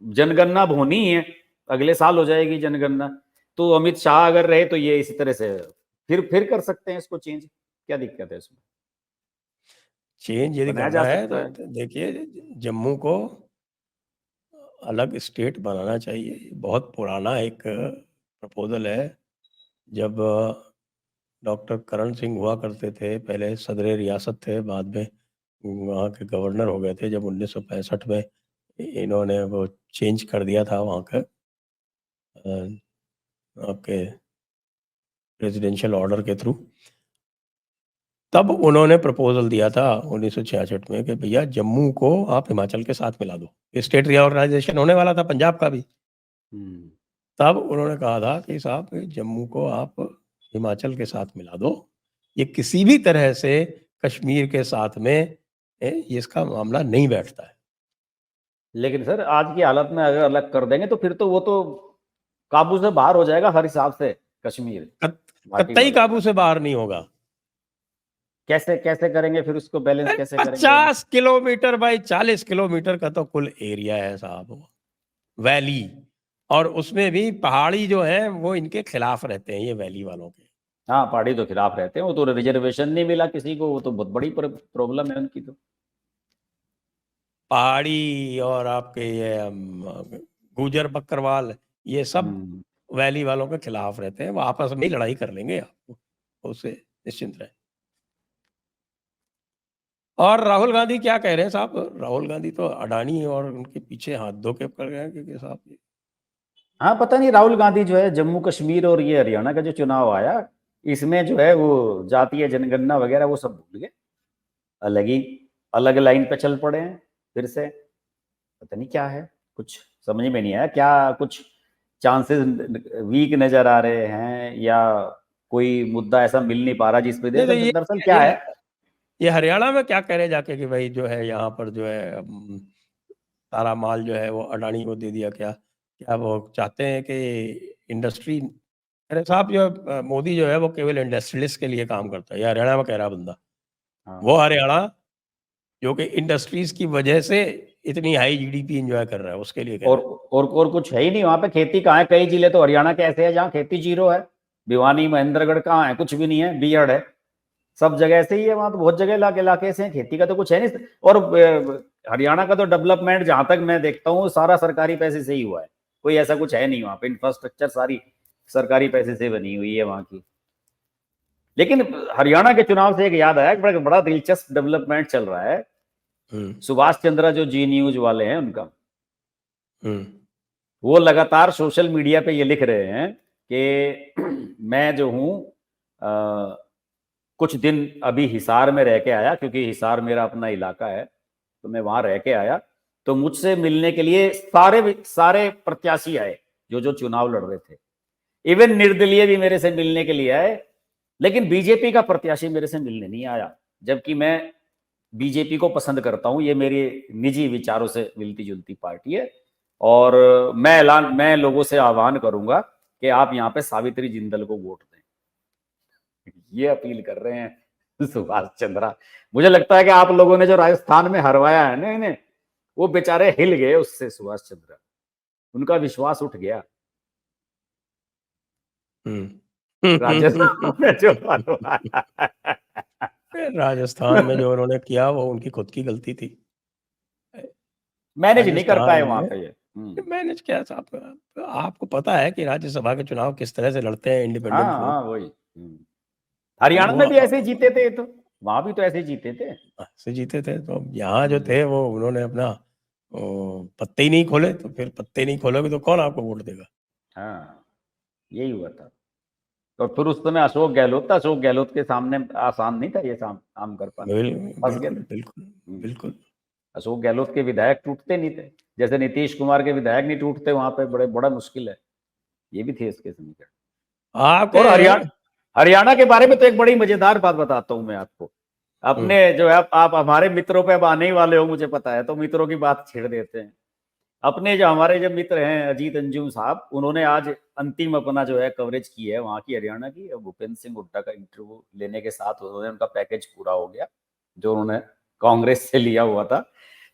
जनगणना अब होनी ही है, अगले साल हो जाएगी जनगणना। तो अमित शाह अगर रहे तो ये इसी तरह से फिर कर सकते हैं इसको चेंज। क्या दिक्कत है इसमें? चेंज यदि बनाया करना जा है सकता है। तो देखिए जम्मू को अलग स्टेट बनाना चाहिए। बहुत पुराना एक प्रपोजल है। जब डॉक्टर करण सिंह हुआ करते थे, पहले सदर रियासत थे, बाद में वहाँ के गवर्नर हो गए थे। जब 1965 में इन्होंने वो चेंज कर दिया था वहाँ का आपके प्रेसिडेंशियल ऑर्डर के थ्रू, तब उन्होंने प्रपोजल दिया था 1966 में कि भैया जम्मू को आप हिमाचल के साथ मिला दो। स्टेट रीऑर्गेनाइजेशन होने वाला था पंजाब का भी। तब उन्होंने कहा था कि साहब जम्मू को आप हिमाचल के साथ मिला दो, ये किसी भी तरह से कश्मीर के साथ में ये इसका मामला नहीं बैठता है। लेकिन सर आज की हालत में अगर अलग कर देंगे तो फिर तो वो तो काबू से बाहर हो जाएगा हर हिसाब से कश्मीर। कतई काबू से बाहर नहीं होगा। कैसे कैसे करेंगे फिर उसको बैलेंस कैसे करेंगे? 50 किलोमीटर बाई 40 किलोमीटर का तो कुल एरिया है साहब, वैली, और उसमें भी पहाड़ी जो है वो इनके खिलाफ रहते हैं, ये वैली वालों के। हाँ, पहाड़ी तो खिलाफ रहते हैं, वो तो रिजर्वेशन नहीं मिला किसी को, वो तो बहुत बड़ी प्रॉब्लम है उनकी तो। पहाड़ी और आपके ये गुजर बकरवाल, ये सब वैली वालों के खिलाफ रहते हैं। वो आपस में ही लड़ाई कर लेंगे, आपको उससे निश्चिंत रहे। और राहुल गांधी क्या कह रहे हैं साहब? राहुल गांधी तो अडानी और उनके पीछे हाथ धो के कर गए हैं कि साहब हाँ, पता नहीं राहुल गांधी जो है जम्मू कश्मीर और ये हरियाणा का जो चुनाव आया, इसमें जो है वो जातीय जनगणना वगैरह वो सब भूल गए, अलग लाइन पे चल पड़े हैं फिर से। पता नहीं क्या है, कुछ समझ में नहीं आया, क्या कुछ चांसेस वीक नजर आ रहे हैं या कोई मुद्दा ऐसा मिल नहीं पा रहा जिस पे नहीं, तो दरअसल क्या है। ये हरियाणा में क्या कह रहे जाके कि भाई जो है यहाँ पर जो है सारा माल जो है वो अडानी को दे दिया, क्या क्या वो चाहते हैं कि इंडस्ट्री? अरे साहब, जो मोदी जो है वो केवल इंडस्ट्रियलिस्ट के लिए काम करता है, ये हरियाणा में कह रहा बंदा। हाँ। वो हरियाणा जो कि इंडस्ट्रीज की वजह से इतनी हाई जीडीपी एंजॉय कर रहा है, उसके लिए कह और रहा है। और कुछ है ही नहीं वहां पे, खेती कहाँ है? कई जिले तो हरियाणा के ऐसे है जहाँ खेती जीरो है, भिवानी महेंद्रगढ़ कहाँ है? कुछ भी नहीं है, बीहड़ है, सब जगह ऐसे ही है वहां तो, बहुत जगह इलाके से हैं, खेती का तो कुछ है नहीं। और हरियाणा का तो डेवलपमेंट जहां तक मैं देखता हूँ सारा सरकारी पैसे से ही हुआ है, कोई ऐसा कुछ है नहीं वहां पे, इंफ्रास्ट्रक्चर सारी सरकारी पैसे से बनी हुई है वहां की। लेकिन हरियाणा के चुनाव से एक याद आया, बड़ा दिलचस्प डेवलपमेंट चल रहा है। सुभाष चंद्रा जो जी न्यूज वाले हैं उनका, वो लगातार सोशल मीडिया पे ये लिख रहे हैं कि मैं जो हूं कुछ दिन अभी हिसार में रह के आया, क्योंकि हिसार मेरा अपना इलाका है, तो मैं वहां रह के आया, तो मुझसे मिलने के लिए सारे प्रत्याशी आए जो चुनाव लड़ रहे थे, इवन निर्दलीय भी मेरे से मिलने के लिए आए, लेकिन बीजेपी का प्रत्याशी मेरे से मिलने नहीं आया, जबकि मैं बीजेपी को पसंद करता हूं, ये मेरे निजी विचारों से मिलती जुलती पार्टी है। और मैं लोगों से आह्वान करूंगा कि आप यहाँ पे सावित्री जिंदल को वोट दें, ये अपील कर रहे हैं सुभाष चंद्रा। मुझे लगता है कि आप लोगों ने जो राजस्थान में हरवाया है ना इन्हें, वो बेचारे हिल गए उससे, सुभाष चंद्रा, उनका विश्वास उठ गया। राजस्थान में जो राजस्थान में जो उन्होंने किया वो उनकी खुद की गलती थी, मैनेज नहीं कर पाए राजस्थान वहां में। पे ये। मैनेज क्या साहब, आपको पता है कि राज्यसभा के चुनाव किस तरह से लड़ते हैं इंडिपेंडेंट हाँ लोग। हाँ वही। हरियाणा वो में भी ऐसे ही जीते थे, तो वहां भी तो ऐसे ही जीते थे, से जीते थे, तो यहाँ जो थे वो उन्होंने अपना पत्ते ही नहीं खोले, तो फिर पत्ते नहीं खोलोगे तो कौन आपको वोट देगा? हाँ यही हुआ था। और फिर उस समय अशोक गहलोत था, अशोक गहलोत के सामने आसान नहीं था ये काम कर पाना, फंस गए बिल्कुल थे। बिल्कुल बिल्कुल। अशोक गहलोत के विधायक टूटते नहीं थे, जैसे नीतीश कुमार के विधायक नहीं टूटते वहां पे, बड़ा मुश्किल है, ये भी थे इसके समीकरण। आपके और हरियाणा के बारे में तो एक बड़ी मजेदार बात बताता हूं मैं आपको। अपने जो है, आप हमारे मित्रों पे अब आने ही वाले हो मुझे पता है, तो मित्रों की बात छेड़ देते हैं। अपने जो हमारे जो मित्र हैं अजीत अंजुम साहब, उन्होंने आज अंतिम अपना जो है कवरेज की है वहां की, हरियाणा की। भूपेंद्र सिंह हुड्डा का इंटरव्यू लेने के साथ उन्होंने, उनका पैकेज पूरा हो गया जो उन्होंने कांग्रेस से लिया हुआ था।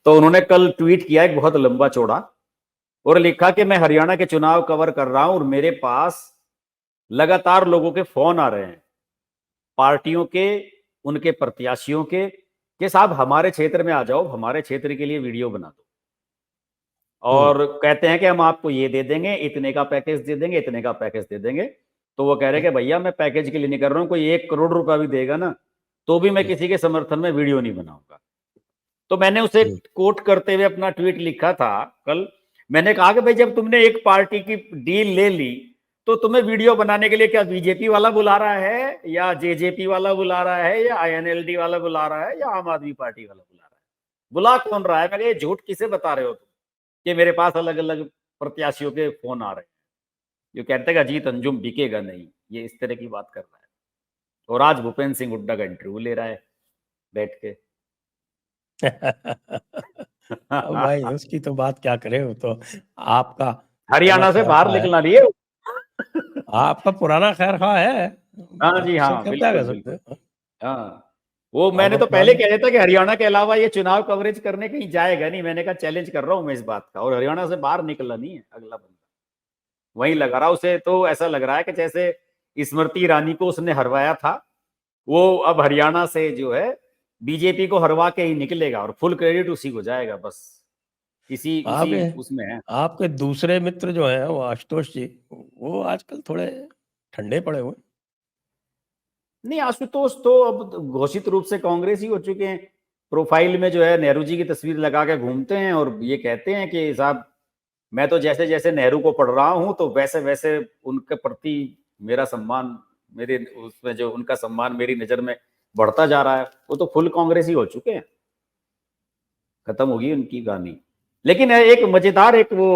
तो उन्होंने कल ट्वीट किया एक बहुत लंबा चौड़ा, और लिखा कि मैं हरियाणा के चुनाव कवर कर रहा हूं और मेरे पास लगातार लोगों के फोन आ रहे हैं, पार्टियों के, उनके प्रत्याशियों के, कि साहब हमारे क्षेत्र में आ जाओ, हमारे क्षेत्र के लिए वीडियो बना दो, और कहते हैं कि हम आपको ये दे देंगे, इतने का पैकेज दे देंगे, इतने का पैकेज दे देंगे। तो वो कह रहे हैं कि भैया मैं पैकेज के लिए नहीं कर रहा हूं, कोई 1 करोड़ रुपया भी देगा ना तो भी मैं किसी के समर्थन में वीडियो नहीं बनाऊंगा। तो मैंने उसे कोट करते हुए अपना ट्वीट लिखा था कल, मैंने कहा कि भाई जब तुमने एक पार्टी की डील ले ली तो तुम्हें वीडियो बनाने के लिए क्या बीजेपी वाला बुला रहा है, या जेजेपी वाला बुला रहा है, या आईएनएलडी वाला बुला रहा है, या आम आदमी पार्टी वाला बुला रहा है? बुला कौन रहा है? मैंने ये झूठ किसे बता रहे हो तुम कि मेरे पास अलग अलग प्रत्याशियों के फोन आ रहे हैं? जो कहते हैं अजीत अंजुम बिकेगा नहीं, ये इस तरह की बात कर रहा है। और आज भूपेंद्र सिंह हुड्डा का इंटरव्यू ले रहा है बैठ के। अब भाई उसकी तो बात क्या करें, वो तो आपका हरियाणा से बाहर है, निकलना नहीं है। आपका पुराना खैर खा है, हाँ जी उससे हाँ, क्या बिल्कुल कर सकते बिल्कुल। हैं? हाँ, वो मैंने आपका तो पहले पुराना कह दिया था कि हरियाणा के अलावा ये चुनाव कवरेज करने कहीं जाएगा नहीं, मैंने कहा चैलेंज कर रहा हूं मैं इस बात का, और हरियाणा से बाहर निकला नहीं है अगला बंदा, वहीं लगा रहा। उसे तो ऐसा लग रहा है कि जैसे स्मृति ईरानी को उसने हरवाया था, वो अब हरियाणा से जो है बीजेपी को हरवा के ही निकलेगा, और फुल क्रेडिट उसी को जाएगा, बस इसी उसी आपके उसमें है। आपके दूसरे मित्र जो हैं वो आशुतोष जी, वो आजकल थोड़े ठंडे पड़े हुए। नहीं, आशुतोष तो अब घोषित रूप से कांग्रेस ही हो चुके हैं, प्रोफाइल में जो है नेहरू जी की तस्वीर लगा के घूमते हैं और ये कहते हैं कि साहब मैं तो जैसे जैसे नेहरू को पढ़ रहा हूं तो वैसे वैसे उनके प्रति मेरा सम्मान, मेरे उसमें जो उनका सम्मान मेरी नजर में बढ़ता जा रहा है। वो तो फुल कांग्रेसी हो चुके हैं, खत्म होगी उनकी कहानी। लेकिन एक मजेदार एक वो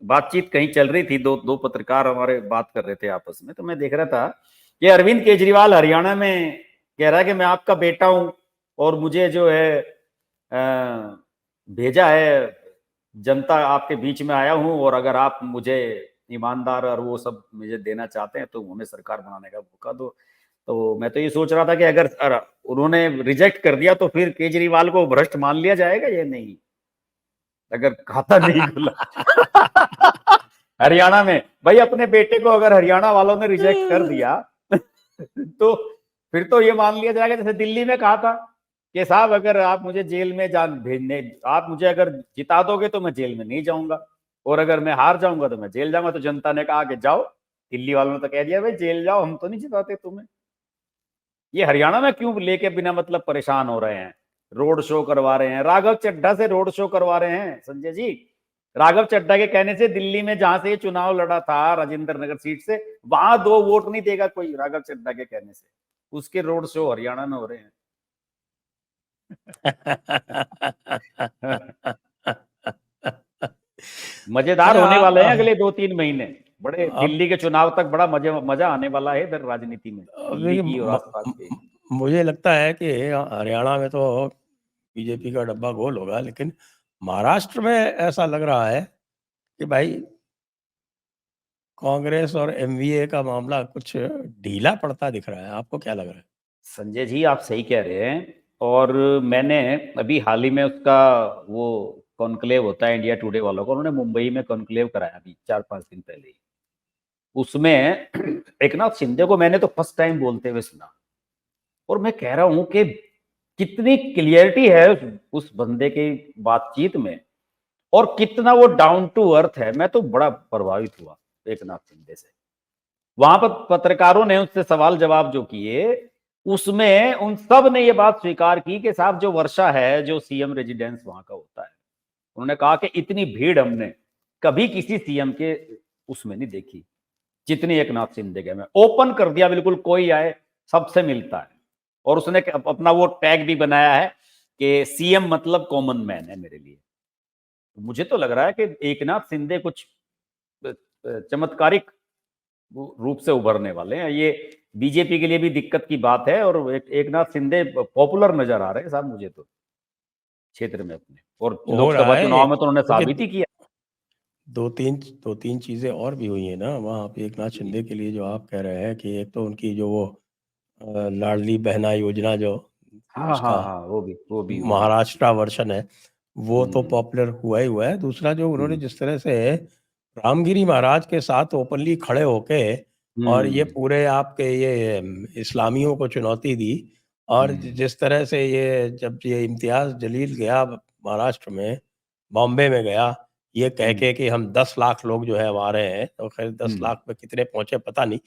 बातचीत कहीं चल रही थी, दो दो पत्रकार हमारे बात कर रहे थे आपस में, तो मैं देख रहा था कि अरविंद केजरीवाल हरियाणा में कह रहा है कि मैं आपका बेटा हूं और मुझे जो है भेजा है, जनता आपके बीच में आया हूं और अगर आप मुझे ईमानदार और वो सब मुझे देना चाहते हैं तो हमें सरकार बनाने का मौका दो। तो मैं तो ये सोच रहा था कि अगर उन्होंने रिजेक्ट कर दिया तो फिर केजरीवाल को भ्रष्ट मान लिया जाएगा या नहीं, अगर खाता नहीं खुला हरियाणा में। भाई अपने बेटे को अगर हरियाणा वालों ने रिजेक्ट कर दिया तो फिर तो ये मान लिया जाएगा, जैसे दिल्ली में कहा था कि साहब अगर आप मुझे जेल में भेजने, आप मुझे अगर जिता दोगे तो मैं जेल में नहीं जाऊंगा और अगर मैं हार जाऊंगा तो मैं जेल जाऊंगा। तो जनता ने कहा कि जाओ, दिल्ली वालों ने तो कह दिया भाई जेल जाओ, हम तो नहीं जिताते तुम्हें। ये हरियाणा में क्यों लेके बिना मतलब परेशान हो रहे हैं, रोड शो करवा रहे हैं, राघव चड्ढा से रोड शो करवा रहे हैं संजय जी। राघव चड्ढा के कहने से दिल्ली में जहां से ये चुनाव लड़ा था राजेंद्र नगर सीट से, वहां 2 वोट नहीं देगा कोई, राघव चड्ढा के कहने से। उसके रोड शो हरियाणा में हो रहे हैं। मजेदार अच्छा होने वाले हैं आप अगले 2-3 महीने, बड़े आप दिल्ली के चुनाव तक बड़ा मजा आने वाला है इधर राजनीति में, दिल्ली देखिए की और आसपास के। मुझे लगता है कि हरियाणा में तो बीजेपी का डब्बा गोल होगा, लेकिन महाराष्ट्र में ऐसा लग रहा है कि भाई कांग्रेस और एमवीए का मामला कुछ ढीला पड़ता दिख रहा है। आपको क्या लग रहा है? संजय जी आप सही कह रहे हैं, और मैंने अभी हाल ही में उसका वो कॉन्क्लेव होता है इंडिया टुडे वालों का, उन्होंने मुंबई में कॉन्क्लेव कराया अभी 4-5 दिन पहले ही। उसमें एकनाथ शिंदे को मैंने तो फर्स्ट टाइम बोलते हुए सुना और मैं कह रहा हूं कि कितनी क्लियरिटी है उस बंदे की बातचीत में और कितना वो डाउन टू अर्थ है। मैं तो बड़ा प्रभावित हुआ एकनाथ शिंदे से। वहां पर पत्रकारों ने उससे सवाल जवाब जो किए उसमें उन सब ने ये बात स्वीकार की कि साहब जो वर्षा है, जो सीएम रेजिडेंस वहां का होता है, उन्होंने कहा कि इतनी भीड़ हमने कभी किसी सीएम के उसमें नहीं देखी जितनी एकनाथ शिंदे के में। ओपन कर दिया बिल्कुल, कोई आए सबसे मिलता है। और उसने अपना वो टैग भी बनाया है कि सीएम मतलब कॉमन मैन है मेरे लिए। मुझे तो लग रहा है कि एकनाथ शिंदे कुछ चमत्कारिक रूप से उभरने वाले हैं। ये बीजेपी के लिए भी दिक्कत की बात है और एकनाथ शिंदे पॉपुलर नजर आ रहे हैं साहब मुझे तो क्षेत्र में अपने, और हो रहा लोकसभा है चुनाव में तो उन्होंने देखिए, साबित ही किया। दो तीन चीजें और भी हुई है ना वहाँ पे एकनाथ शिंदे के लिए, जो आप कह रहे हैं कि एक तो उनकी जो वो लाडली बहना योजना जो हाँ उसका हाँ हाँ, वो भी महाराष्ट्र वर्षन है, वो तो हम्म, पॉपुलर हुआ है। दूसरा जो उन्होंने हम्म, जिस तरह से रामगिरी महाराज के साथ ओपनली खड़े होके और ये हम्म, पूरे आपके ये इस्लामियों को चुनौती दी, और जिस तरह से ये जब ये इम्तियाज जलील गया महाराष्ट्र में, बॉम्बे में गया, ये कह के कि हम 10 लाख लोग जो है हमारे हैं, तो खैर 10 लाख में कितने पहुंचे पता नहीं,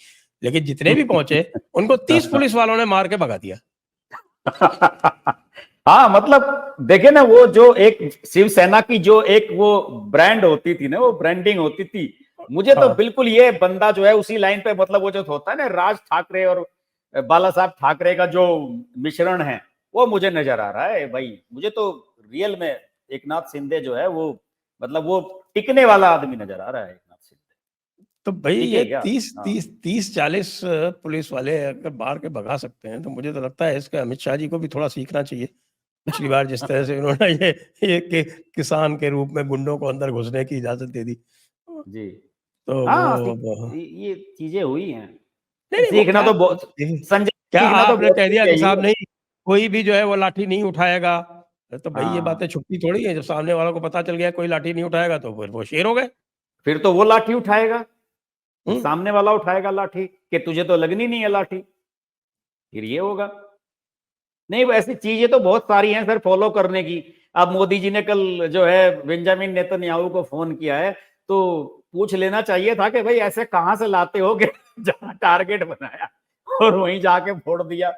लेकिन जितने भी पहुंचे उनको 30 पुलिस वालों ने मार के भगा दिया। हाँ मतलब देखे ना, वो जो एक शिवसेना की जो एक वो ब्रांड होती थी ना, वो ब्रांडिंग होती थी, मुझे तो हाँ बिल्कुल ये बंदा जो है उसी लाइन पे, मतलब वो जो होता है ना राज ठाकरे और बाला साहब ठाकरे का जो मिश्रण है, वो मुझे नजर आ रहा है भाई। मुझे तो रियल में एकनाथ शिंदे जो है वो, मतलब वो टिकने वाला आदमी नजर आ रहा है एकनाथ शिंदे। तो भाई ये टिकेगा। हाँ 30-40 पुलिस वाले अगर मार के भगा सकते हैं, तो मुझे तो लगता है इसका अमित शाह जी को भी थोड़ा सीखना चाहिए। पिछली बार जिस तरह से उन्होंने ये किसान के रूप में गुंडों को अंदर घुसने की इजाजत दे दी, जी। तो हाँ वो ये चीजें हुई हैं। नहीं नहीं, वो सीखना क्या तो बहुत, संजय, क्या सीखना तो आपने बहुत कह कुछ दिया कि साहब चाहिए। नहीं, कोई भी जो है वो लाठी नहीं उठाएगा, तो भाई ये हाँ बातें छुपती थोड़ी है। जब सामने वालों को पता चल गया कोई लाठी नहीं उठाएगा, तो फिर वो शेर हो गए। फिर तो वो लाठी उठाएगा, हम्म सामने वाला उठाएगा लाठी कि तुझे तो लगनी नहीं है लाठी, फिर ये होगा। नहीं ऐसी चीजें तो बहुत सारी हैं सर फॉलो करने की। अब मोदी जी ने कल जो है बेंजामिन नेतन्याहू को फोन किया है, तो पूछ लेना चाहिए था कि भाई ऐसे कहां से लाते हो कि जहां टारगेट बनाया और वहीं जाके फोड़ दिया।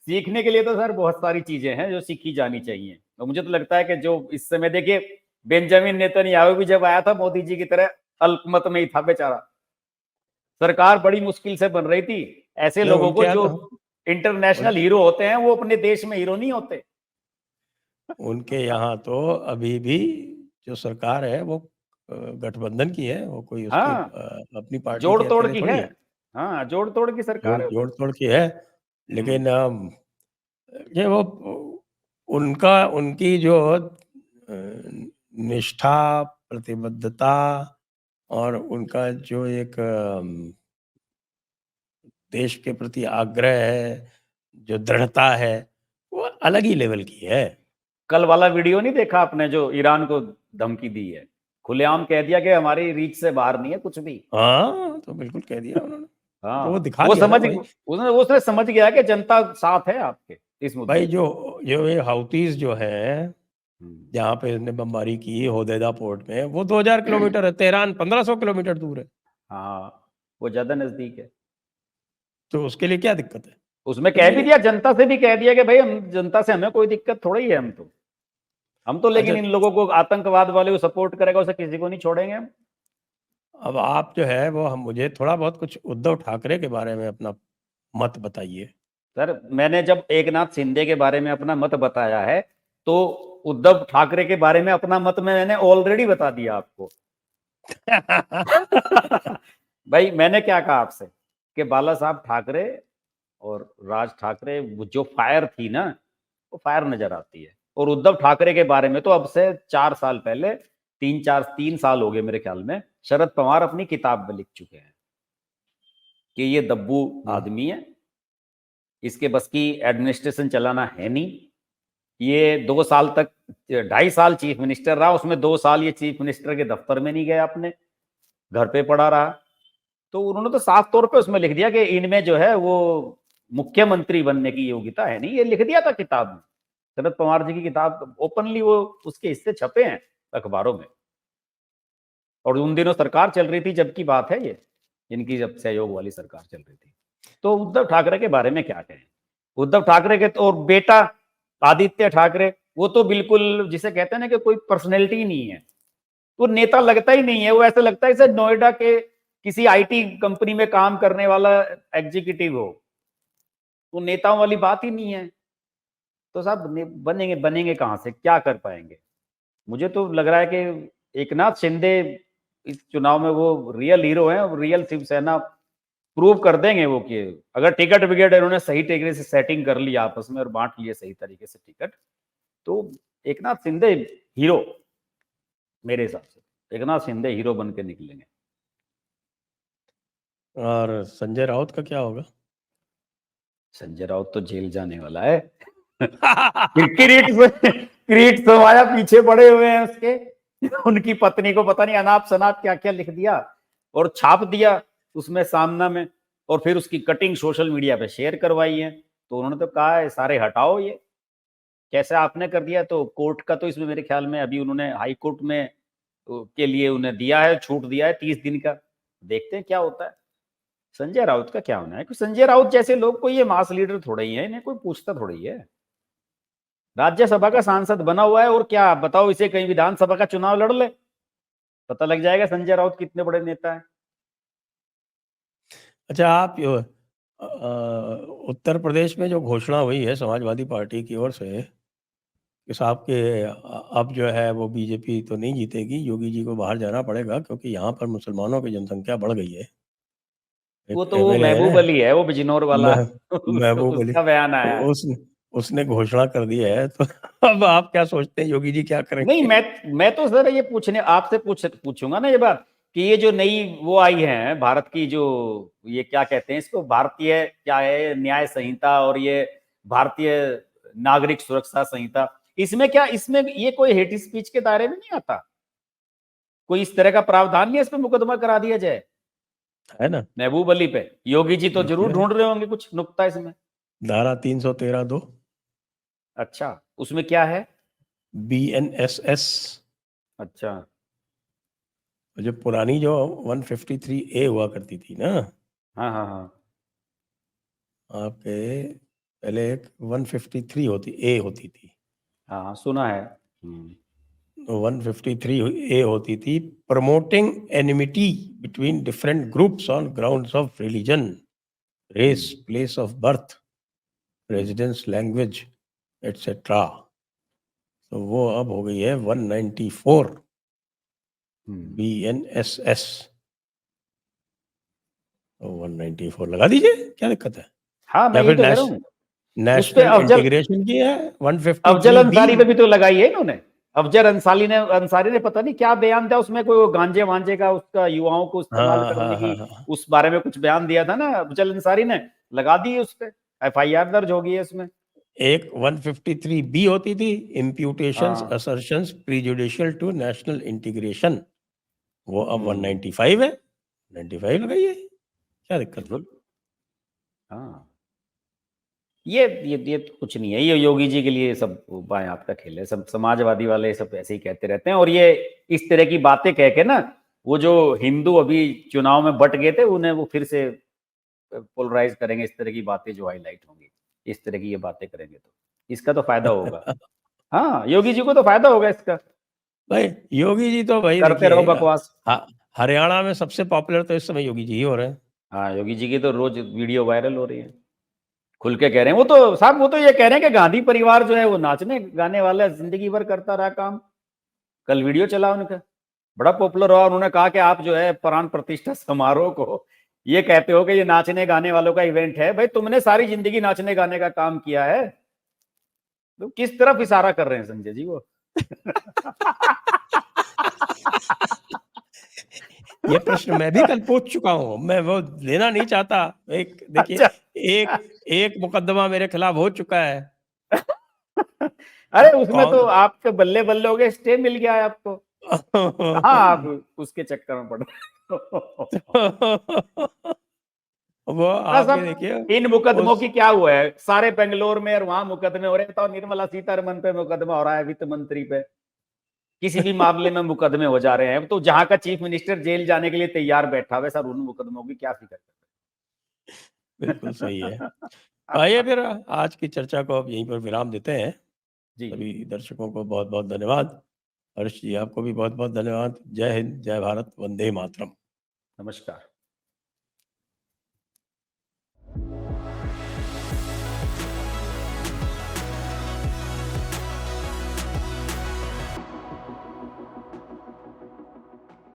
सीखने के लिए तो सर बहुत सारी चीजें हैं जो सीखी जानी चाहिए। और मुझे तो लगता है कि जो इस समय देखिए, बेंजामिन नेतन्याहू भी जब आया था मोदी जी की तरह अल्पमत में ही था बेचारा। सरकार बड़ी मुश्किल से बन रही थी। ऐसे नहीं, लोगों को उनके यहाँ जो तो इंटरनेशनल उनके हीरो होते हैं वो अपने देश में हीरो नहीं होते। उनके यहाँ तो अभी भी जो सरकार है वो गठबंधन की है, वो कोई उसकी हाँ, अपनी पार्टी जोड़ की तोड़ अकेले की थोड़ी है। है। हाँ, जोड़ तोड़ की सरकार है वो जोड़ तो। तोड़ की है, लेकिन ये वो उनका उनकी जो निष्ठा, प्रतिबद्धता और उनका जो एक देश के प्रति आग्रह है, जो दृढ़ता है, वो अलग ही लेवल की है। कल वाला वीडियो नहीं देखा आपने जो ईरान को धमकी दी है? खुलेआम कह दिया कि हमारी रीच से बाहर नहीं है कुछ भी। हाँ, तो बिल्कुल कह दिया उन्होंने। तो वो हाँ, दिखा वो दिया ना समझ, भाई। उसने समझ गया कि जनता साथ है आपके इस मुद्दे भाई पे। जो जो ये हाउतीज जो हैं, हम्म। जहाँ पे इसने बमबारी की होदेदा पोर्ट में, वो 2000 किलोमीटर है, तेहरान 1500 किलोमीटर दूर है। हाँ, वो ज्यादा नजदीक है। तो उसके लिए क्या दिक्कत है? उसमें तो कह भी ये दिया, जनता से भी कह दिया कि भाई हम जनता से, हमें कोई दिक्कत थोड़ा ही है, हम तो अच्छा, लेकिन इन लोगों को, आतंकवाद वाले को सपोर्ट करेगा उसे किसी को नहीं छोड़ेंगे हम। अब आप जो है वो हम मुझे थोड़ा बहुत कुछ उद्धव ठाकरे के बारे में अपना मत बताइए। सर, मैंने जब एकनाथ शिंदे के बारे में अपना मत बताया है, तो उद्धव ठाकरे के बारे में अपना मत मैंने ऑलरेडी बता दिया आपको। भाई मैंने क्या कहा आपसे कि बाला साहब ठाकरे और राज ठाकरे, वो जो फायर थी ना, वो फायर नजर आती है। और उद्धव ठाकरे के बारे में तो अब से 4 साल पहले, 3 साल हो गए मेरे ख्याल में, शरद पवार अपनी किताब में लिख चुके हैं कि ये दब्बू आदमी है, इसके बस की एडमिनिस्ट्रेशन चलाना है नहीं। ये 2 साल तक, 2.5 साल चीफ मिनिस्टर रहा, उसमें 2 साल ये चीफ मिनिस्टर के दफ्तर में नहीं गया, अपने घर पे पड़ा रहा। तो उन्होंने तो साफ तौर पे उसमें लिख दिया कि इनमें जो है वो मुख्यमंत्री बनने की योग्यता है नहीं, ये लिख दिया था किताब में। शरद पवार जी की किताब ओपनली वो उसके हिस्से छपे हैं अखबारों में। और उन दिनों सरकार चल रही थी जब की बात है ये, इनकी जब सहयोग वाली सरकार चल रही थी। तो उद्धव ठाकरे के बारे में क्या कहें? उद्धव ठाकरे के तो, और बेटा आदित्य ठाकरे, वो तो बिल्कुल जिसे कहते हैं ना कि कोई पर्सनैलिटी ही नहीं है। वो नेता लगता ही नहीं है, वो ऐसा लगता है जैसे नोएडा के किसी आईटी कंपनी में काम करने वाला एग्जीक्यूटिव हो। वो नेताओं वाली बात ही नहीं है। तो साहब बनेंगे बनेंगे कहां से, क्या कर पाएंगे? मुझे तो लग रहा है कि एकनाथ शिंदे इस चुनाव में वो रियल हीरो हैं, रियल शिवसेना प्रूव कर देंगे वो, कि अगर टिकट विकेट इन्होंने सही तरीके से सेटिंग कर लिया आपस में और बांट लिए सही तरीके से टिकट, तो एकनाथ शिंदे हीरो, मेरे हिसाब से एकनाथ शिंदे हीरो बन के निकलेंगे। और संजय राउत का क्या होगा? संजय राउत तो जेल जाने वाला है। किरीट समाया पीछे पड़े हुए हैं उसके। उनकी पत्नी को पता नहीं अनाप शनाप क्या क्या लिख दिया और छाप दिया उसमें सामना में, और फिर उसकी कटिंग सोशल मीडिया पे शेयर करवाई है। तो उन्होंने तो कहा है सारे हटाओ, ये कैसे आपने कर दिया? तो कोर्ट का तो इसमें मेरे ख्याल में अभी उन्होंने हाई कोर्ट में के लिए उन्हें दिया है, छूट दिया है 30 दिन का। देखते हैं क्या होता है। संजय राउत का क्या होना है, क्योंकि संजय राउत जैसे लोग कोई ये मास लीडर थोड़े ही है, इन्हें कोई पूछता थोड़ी है। राज्यसभा का सांसद बना हुआ है, और क्या बताओ, इसे कहीं विधानसभा का चुनाव लड़ ले, पता लग जाएगा संजय राउत कितने बड़े नेता है। अच्छा, आप उत्तर प्रदेश में जो घोषणा हुई है समाजवादी पार्टी की ओर से कि साहब के अब जो है वो बीजेपी तो नहीं जीतेगी, योगी जी को बाहर जाना पड़ेगा क्योंकि यहाँ पर मुसलमानों की जनसंख्या बढ़ गई है। वो एक तो वो एमएलए है महबूब ना, अली है, वो बिजनौर वाला। महबूब अली, उसका बयान आया है। उसने घोषणा कर दी है। तो अब आप क्या सोचते हैं, योगी जी क्या नहीं, करेंगे? मैं तो सर ये पूछने आपसे पूछूंगा ना ये बात, कि ये जो नई वो आई है भारत की, जो ये क्या कहते हैं इसको, भारतीय क्या है, न्याय संहिता, और ये भारतीय नागरिक सुरक्षा संहिता, इसमें क्या, इसमें ये कोई हेट स्पीच के दायरे में नहीं आता? कोई इस तरह का प्रावधान नहीं है इस पे मुकदमा करा दिया जाए है ना, महबूब अली पे? योगी जी तो जरूर इसमें ढूंढ रहे होंगे कुछ नुक्ता इसमें। धारा 313(2) अच्छा, उसमें क्या है? BNSS, अच्छा। जो पुरानी जो 153A हुआ करती थी ना हाँ हाँ हाँ। आपके पहले एक 153 होती थी। हाँ सुना है। 153 ए होती थी, promoting enmity between different groups on grounds of religion, race, place of birth, residence, language etcetera. तो वो अब हो गई है 194 BNSS। तो 194 लगा दीजिए, क्या दिक्कत है? हाँ मैं या यही फिर तो कह रहा हूँ। उस पे नेशनल अफजल इंटीग्रेशन की है अफजल 153B। अंसारी पे भी तो लगाई है इन्होंने। अफजल अंसारी ने पता नहीं क्या बयान था उसमें, कोई वो गांजे वांजे का उसका युवाओं को इस्तेमाल हाँ करने हाँ हाँ की हाँ। उस बारे में कुछ बयान दिया था ना अफजल अंसारी ने, लगा दी उस पे, FIR दर्ज हो गई है इसमें। एक 153B होती थी, इम्प्यूटेशंस, हाँ असर्शंस प्रीजुडिशियल टू नेशनल इंटीग्रेशन। वो अब 195 है, 95 लगाइए, क्या दिक्कत है? बिल्कुल। हाँ ये तो कुछ नहीं है, ये योगी जी के लिए सब बाएं हाथ का खेल है, सब समाजवादी वाले सब ऐसे ही कहते रहते हैं। और ये इस तरह की बातें कह के ना, वो जो हिंदू अभी चुनाव में बट गए थे उन्हें वो फिर से पोलराइज करेंगे, इस तरह की बातें जो हाईलाइट होंगी, इस तरह की ये बातें करेंगे तो इसका तो फायदा होगा। हाँ योगी जी को तो फायदा होगा इसका, भाई योगी जी तो भाई करते रहो देखिए, बकवास। हरियाणा में सबसे पॉपुलर तो इस समय योगी जी ही हो रहे हैं। हाँ योगी जी की तो रोज वीडियो वायरल हो रही है, खुल के कह रहे हैं। वो तो साहब वो तो ये कह रहे हैं कि गांधी परिवार जो है वो नाचने गाने वाला जिंदगी भर करता रहा काम। कल वीडियो चला उनका, बड़ा पॉपुलर हुआ। उन्होंने कहा कि आप जो है प्राण प्रतिष्ठा समारोह को ये कहते हो कि ये नाचने गाने वालों का इवेंट है। भाई तुमने सारी जिंदगी नाचने गाने का काम किया है, तो किस तरफ इशारा कर रहे हैं संजय जी वो? ये प्रश्न मैं भी कल पूछ चुका हूँ, मैं वो लेना नहीं चाहता। एक देखिए, अच्छा। एक मुकदमा मेरे खिलाफ हो चुका है। अरे उसमें तो कौन? आपके बल्ले बल्ले हो गए, स्टे मिल गया है आपको। हाँ आप उसके चक्कर में पड़ रहे हो। वो बस आपके अब देखिए इन मुकदमों उस की क्या हुआ है, सारे बेंगलोर में और वहां मुकदमे हो रहे हैं। तो निर्मला सीतारमन पे मुकदमा हो रहा है, वित्त मंत्री पे, किसी भी मामले में मुकदमे हो जा रहे हैं। तो जहां का चीफ मिनिस्टर जेल जाने के लिए तैयार बैठा हुआ है, सर उन मुकदमों की क्या फिक्र बिल्कुल सही है। कर। आइए फिर आज की चर्चा को अब यहीं पर विराम देते हैं। जी सभी दर्शकों को बहुत बहुत धन्यवाद। हर्ष जी आपको भी बहुत बहुत धन्यवाद। जय हिंद, जय भारत, वंदे मातरम। नमस्कार।